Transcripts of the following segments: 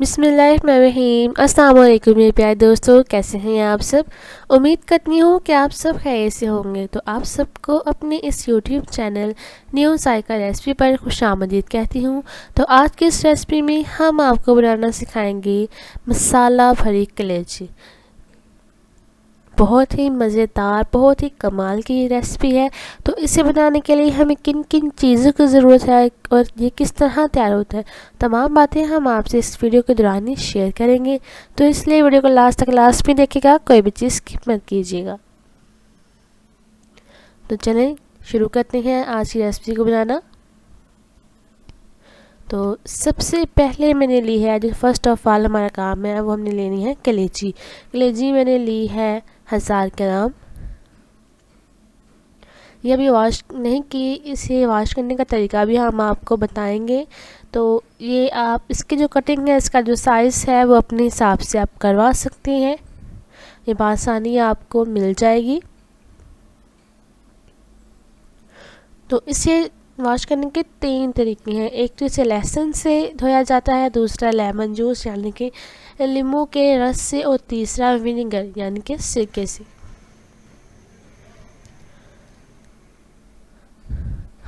बिस्मिल्लाहिर्रहमानिर्रहीम। अस्सलाम वालेकुम मेरे प्यारे दोस्तों, कैसे हैं आप सब। उम्मीद करती हूँ कि आप सब खैरियत से होंगे। तो आप सबको अपने इस यूट्यूब चैनल न्यू जायका रेसिपी पर खुशामदीद कहती हूँ। तो आज की इस रेसिपी में हम आपको बनाना सिखाएंगे मसाला भरी कलेजी। बहुत ही मज़ेदार, बहुत ही कमाल की रेसिपी है। तो इसे बनाने के लिए हमें किन किन चीज़ों की ज़रूरत है और ये किस तरह तैयार होता है, तमाम बातें हम आपसे इस वीडियो के दौरान ही शेयर करेंगे। तो इसलिए वीडियो को लास्ट में देखिएगा, कोई भी चीज़ स्किप मत कीजिएगा। तो चलें शुरू करते हैं आज की रेसिपी को बनाना। तो सबसे पहले मैंने ली है, जो फर्स्ट ऑफ ऑल हमारा काम है वो हमने लेनी है कलेजी। कलेजी मैंने ली है 1000 ग्राम। ये अभी वॉश नहीं की, इसे वॉश करने का तरीका भी हम आपको बताएंगे। तो ये आप इसकी जो कटिंग है, इसका जो साइज़ है वो अपने हिसाब से आप करवा सकते हैं, ये आसानी आपको मिल जाएगी। तो इसे वॉश करने के 3 तरीके हैं। एक तो इसे लहसुन से धोया जाता है, दूसरा लेमन जूस यानी कि नींबू के रस से, और तीसरा विनेगर यानी कि सिरके से।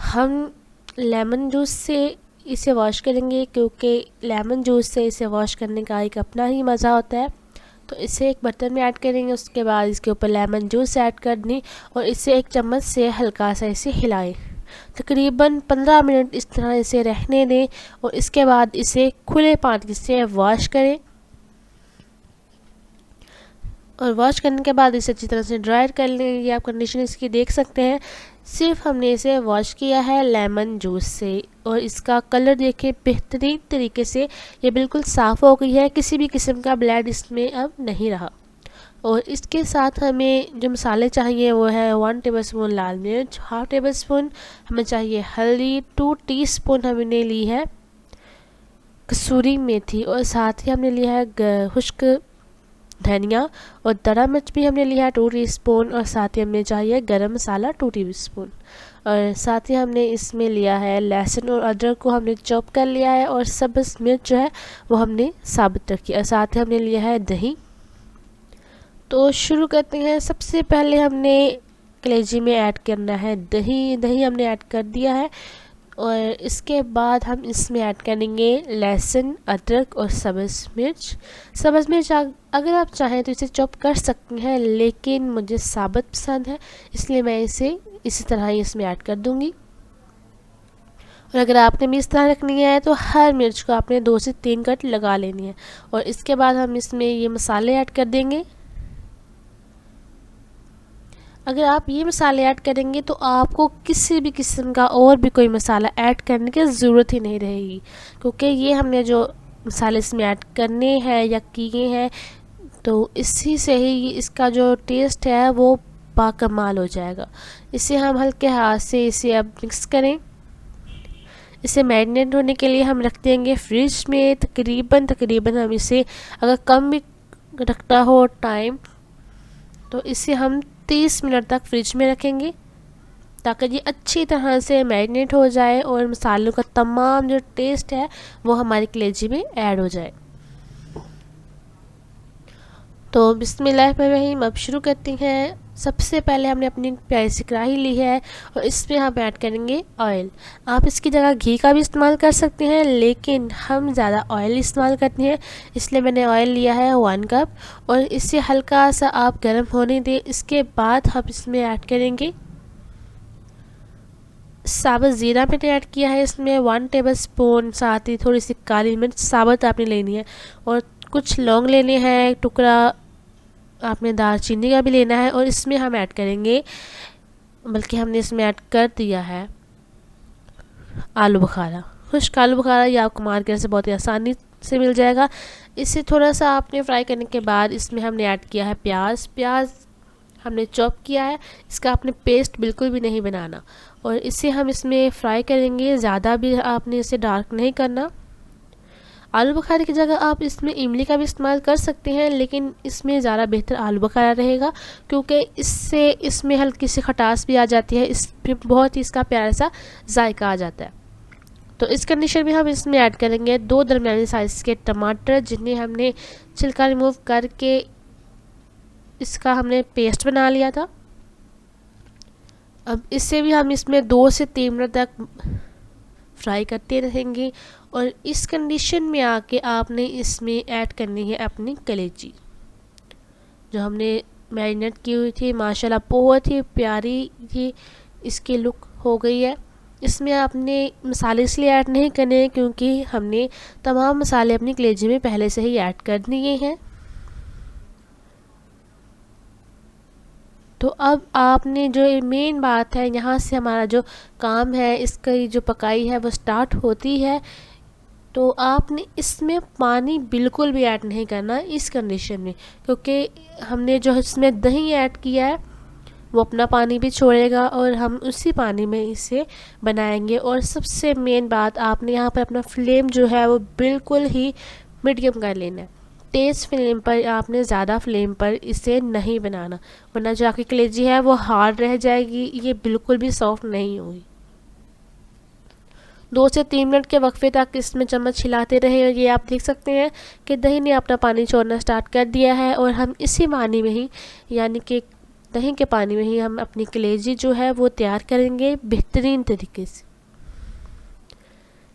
हम लेमन जूस से इसे वॉश करेंगे क्योंकि लेमन जूस से इसे वॉश करने का एक अपना ही मज़ा होता है। तो इसे एक बर्तन में ऐड करेंगे, उसके बाद इसके ऊपर लेमन जूस ऐड कर दें और इसे एक चम्मच से हल्का सा इसे हिलाएं। तकरीबन 15 मिनट इस तरह इसे रहने दें और इसके बाद इसे खुले पानी से वॉश करें। और वॉश करने के बाद इसे अच्छी तरह से ड्राई कर लें। ये आप कंडीशन इसकी देख सकते हैं। सिर्फ हमने इसे वॉश किया है लेमन जूस से और इसका कलर देखिए बेहतरीन तरीके से ये बिल्कुल साफ़ हो गई है, किसी भी किस्म का ब्लड इसमें अब नहीं रहा। और इसके साथ हमें जो मसाले चाहिए वो है 1 टेबलस्पून लाल मिर्च, 1/2 टेबलस्पून हमें चाहिए हल्दी, 2 टीस्पून हमने ली है कसूरी मेथी, और साथ ही हमने लिया है खुश्क धनिया, और दरा मिर्च भी हमने लिया है 2 टीस्पून, और साथ ही हमें चाहिए गरम मसाला 2 टीस्पून। और साथ ही हमने इसमें लिया है लहसुन और अदरक को हमने चॉप कर लिया है, और सब्ज़ मिर्च जो है वो हमने साबुत रखी, और साथ ही हमने लिया है दही। तो शुरू करते हैं। सबसे पहले हमने कलेजी में ऐड करना है दही। दही हमने ऐड कर दिया है और इसके बाद हम इसमें ऐड करेंगे लहसुन, अदरक और सब्ज़ मिर्च। सब्ज़ मिर्च अगर आप चाहें तो इसे चॉप कर सकते हैं, लेकिन मुझे साबुत पसंद है इसलिए मैं इसे इसी तरह ही इसमें ऐड कर दूंगी। और अगर आपने भी इस तरह रखनी है तो हर मिर्च को आपने 2 से 3 कट लगा लेनी है। और इसके बाद हम इसमें ये मसाले ऐड कर देंगे। अगर आप ये मसाले ऐड करेंगे तो आपको किसी भी किस्म का और भी कोई मसाला ऐड करने की ज़रूरत ही नहीं रहेगी, क्योंकि ये हमने जो मसाले इसमें ऐड करने हैं या किए हैं तो इसी से ही इसका जो टेस्ट है वो बाकमाल हो जाएगा। इसे हम हल्के हाथ से इसे अब मिक्स करें। इसे मैरिनेट होने के लिए हम रख देंगे फ्रिज में। तकरीबन हम इसे अगर कम भी रखना हो टाइम तो इसे हम 30 मिनट तक फ्रिज में रखेंगे, ताकि ये अच्छी तरह से मैरिनेट हो जाए और मसालों का तमाम जो टेस्ट है वो हमारी कलेजी में ऐड हो जाए। तो बिस्मिल्लाहिर्रहमानिर्रहीम, अब शुरू करते हैं। सबसे पहले हमने अपनी प्यारी सी कढ़ाई ली है और इसमें हम ऐड करेंगे ऑयल। आप इसकी जगह घी का भी इस्तेमाल कर सकते हैं, लेकिन हम ज़्यादा ऑयल इस्तेमाल करते हैं इसलिए मैंने ऑयल लिया है 1 कप। और इसे हल्का सा आप गर्म होने दें। इसके बाद हम इसमें ऐड करेंगे साबुत ज़ीरा। मैंने ऐड किया है इसमें 1 टेबलस्पून। साथ ही थोड़ी सी काली मिर्च साबुत आपने लेनी है, और कुछ लौंग लेने हैं, टुकड़ा आपने दालचीनी का भी लेना है। और इसमें हम ऐड करेंगे, बल्कि हमने इसमें ऐड कर दिया है आलू बुखारा। खुश्क आलू बुखारा ये आपको मार्केट से बहुत ही आसानी से मिल जाएगा। इसे थोड़ा सा आपने फ्राई करने के बाद इसमें हमने ऐड किया है प्याज हमने चॉप किया है। इसका आपने पेस्ट बिल्कुल भी नहीं बनाना, और इसे हम इसमें फ्राई करेंगे। ज़्यादा भी आपने इसे डार्क नहीं करना। आलू बुखारे की जगह आप इसमें इमली का भी इस्तेमाल कर सकते हैं, लेकिन इसमें ज़्यादा बेहतर आलू बुखारा रहेगा, क्योंकि इससे इसमें हल्की सी खटास भी आ जाती है, इस पर बहुत ही इसका प्यारा सा जायका आ जाता है। तो इस कंडीशन में हम इसमें ऐड करेंगे 2 दरमियानी साइज़ के टमाटर, जिन्हें हमने छिलका रिमूव करके इसका हमने पेस्ट बना लिया था। अब इससे भी हम इसमें 2 से 3 मिनट तक फ्राई करते रहेंगे और इस कंडीशन में आके आपने इसमें ऐड करनी है अपनी कलेजी जो हमने मैरिनेट की हुई थी। माशाल्लाह बहुत ही प्यारी ये इसकी लुक हो गई है। इसमें आपने मसाले इसलिए ऐड नहीं करने हैं क्योंकि हमने तमाम मसाले अपनी कलेजी में पहले से ही ऐड कर दिए हैं। तो अब आपने जो मेन बात है, यहाँ से हमारा जो काम है इसकी जो पकाई है वो स्टार्ट होती है। तो आपने इसमें पानी बिल्कुल भी ऐड नहीं करना इस कंडीशन में, क्योंकि हमने जो इसमें दही ऐड किया है वो अपना पानी भी छोड़ेगा और हम उसी पानी में इसे बनाएंगे। और सबसे मेन बात, आपने यहाँ पर अपना फ्लेम जो है वो बिल्कुल ही मीडियम कर लेना है। तेज़ फ्लेम पर आपने ज़्यादा फ्लेम पर इसे नहीं बनाना, वरना जो आपकी कलेजी है वो हार्ड रह जाएगी, ये बिल्कुल भी सॉफ्ट नहीं होगी। 2 से 3 मिनट के वक्फे तक इसमें चम्मच हिलाते रहे और ये आप देख सकते हैं कि दही ने अपना पानी छोड़ना स्टार्ट कर दिया है। और हम इसी पानी में ही, यानी कि दही के पानी में ही, हम अपनी कलेजी जो है वो तैयार करेंगे बेहतरीन तरीके से।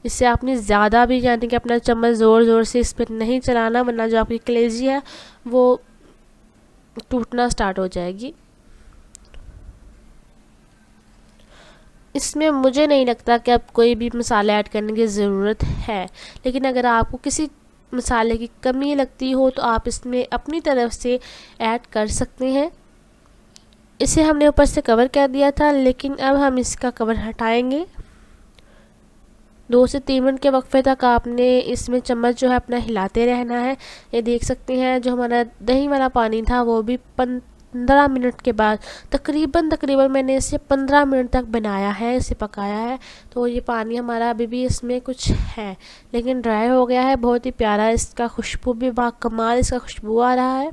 इससे आपने ज़्यादा भी, यानी कि अपना चम्मच ज़ोर ज़ोर से इस पर नहीं चलाना, वरना जो आपकी कलेजी है वो टूटना स्टार्ट हो जाएगी। इसमें मुझे नहीं लगता कि अब कोई भी मसाले ऐड करने की ज़रूरत है, लेकिन अगर आपको किसी मसाले की कमी लगती हो तो आप इसमें अपनी तरफ से ऐड कर सकते हैं। इसे हमने ऊपर से कवर कर दिया था, लेकिन अब हम इसका कवर हटाएंगे। 2 से 3 मिनट के वक्फे तक आपने इसमें चम्मच जो है अपना हिलाते रहना है। ये देख सकते हैं जो हमारा दही वाला पानी था वो भी 15 मिनट के बाद तकरीबन मैंने इसे 15 मिनट तक बनाया है, इसे पकाया है। तो ये पानी हमारा अभी भी इसमें कुछ है, लेकिन ड्राई हो गया है। बहुत ही प्यारा इसका खुशबू भी बाकमाल इसका खुशबू आ रहा है।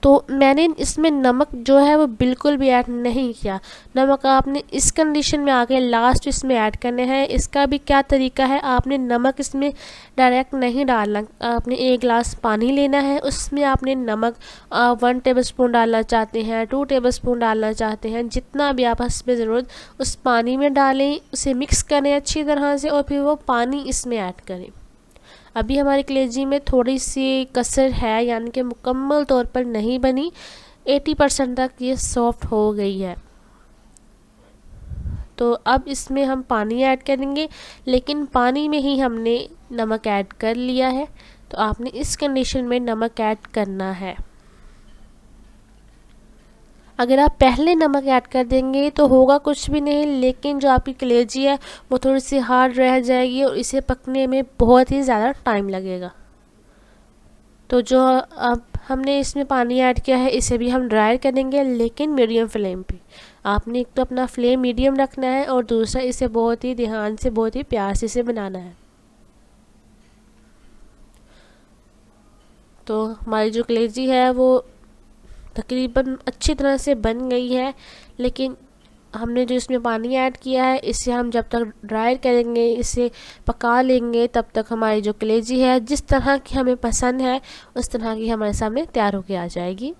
तो मैंने इसमें नमक जो है वो बिल्कुल भी ऐड नहीं किया। नमक आपने इस कंडीशन में आके लास्ट इसमें ऐड करने हैं। इसका भी क्या तरीका है, आपने नमक इसमें डायरेक्ट नहीं डालना। आपने 1 गिलास पानी लेना है, उसमें आपने नमक 1 टेबलस्पून डालना चाहते हैं, 2 टेबलस्पून डालना चाहते हैं, जितना भी आप हस्बे ज़रूरत उस पानी में डालें, उसे मिक्स करें अच्छी तरह से और फिर वो पानी इसमें ऐड करें। अभी हमारी कलेजी में थोड़ी सी कसर है, यानी कि मुकम्मल तौर पर नहीं बनी, 80% तक ये सॉफ्ट हो गई है। तो अब इसमें हम पानी ऐड करेंगे, लेकिन पानी में ही हमने नमक ऐड कर लिया है। तो आपने इस कंडीशन में नमक ऐड करना है। अगर आप पहले नमक ऐड कर देंगे तो होगा कुछ भी नहीं, लेकिन जो आपकी कलेजी है वो थोड़ी सी हार्ड रह जाएगी और इसे पकने में बहुत ही ज़्यादा टाइम लगेगा। तो जो अब हमने इसमें पानी ऐड किया है इसे भी हम ड्राई करेंगे, लेकिन मीडियम फ्लेम पे। आपने एक तो अपना फ्लेम मीडियम रखना है और दूसरा इसे बहुत ही ध्यान से, बहुत ही प्यार से इसे बनाना है। तो हमारी जो कलेजी है वो तकरीबन अच्छी तरह से बन गई है, लेकिन हमने जो इसमें पानी ऐड किया है इसे हम जब तक ड्राई करेंगे, इसे पका लेंगे, तब तक हमारी जो कलेजी है जिस तरह की हमें पसंद है उस तरह की हमारे सामने तैयार होके आ जाएगी।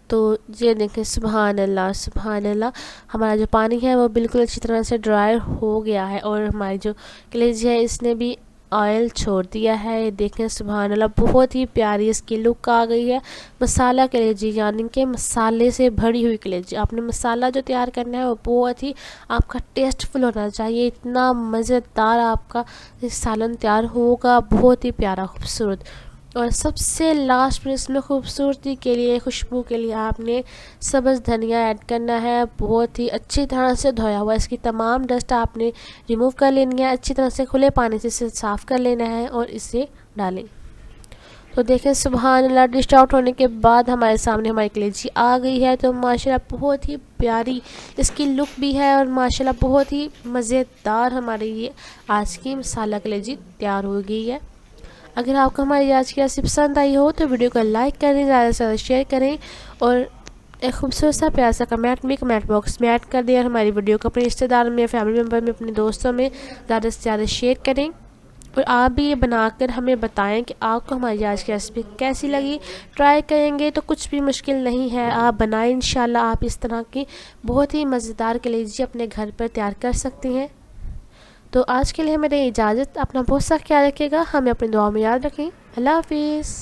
तो ये देखें, सुभान अल्लाह सुभान अल्लाह, हमारा जो पानी है वो बिल्कुल अच्छी तरह से ड्राई हो गया है और हमारी जो कलेजी है इसने भी ऑयल छोड़ दिया है। ये देखें, सुभान अल्लाह, बहुत ही प्यारी इसकी लुक आ गई है। मसाला कलेजी, यानी कि मसाले से भरी हुई कलेजी। आपने मसाला जो तैयार करना है वो बहुत ही आपका टेस्टफुल होना चाहिए। इतना मज़ेदार आपका सालन तैयार होगा, बहुत ही प्यारा खूबसूरत। और सबसे लास्ट में इसमें खूबसूरती के लिए, खुशबू के लिए आपने सब्ज़ धनिया ऐड करना है, बहुत ही अच्छी तरह से धोया हुआ। इसकी तमाम डस्ट आपने रिमूव कर लेनी है, अच्छी तरह से खुले पानी से इसे साफ़ कर लेना है और इसे डालें। तो देखें, सुभान अल्लाह, डिश आउट होने के बाद हमारे सामने हमारी कलेजी आ गई है। तो माशाल्लाह बहुत ही प्यारी इसकी लुक भी है और माशाल्लाह बहुत ही मज़ेदार हमारी ये आज की मसाला कलेजी तैयार हो गई है। अगर आपको हमारी आज की रेसिपी पसंद आई हो तो वीडियो को लाइक करें, ज़्यादा से ज़्यादा शेयर करें और एक खूबसूरत सा प्यारा सा कमेंट भी कमेंट बॉक्स में ऐड कर दें। और हमारी वीडियो को अपने रिश्तेदारों में, फैमिली मेम्बर में, अपने दोस्तों में ज़्यादा से ज़्यादा शेयर करें। और आप भी ये बनाकर हमें बताएं कि आपको हमारी आज की रेसिपी कैसी लगी। ट्राई करेंगे तो कुछ भी मुश्किल नहीं है, आप बनाएं, इंशाल्लाह आप इस तरह की बहुत ही मज़ेदार कलेजी अपने घर पर तैयार कर सकती हैं। तो आज के लिए हमें इजाज़त, अपना बहुत सा ख्याल रखिएगा, हमें अपनी दुआ में याद रखें। अल्लाह हाफिज़।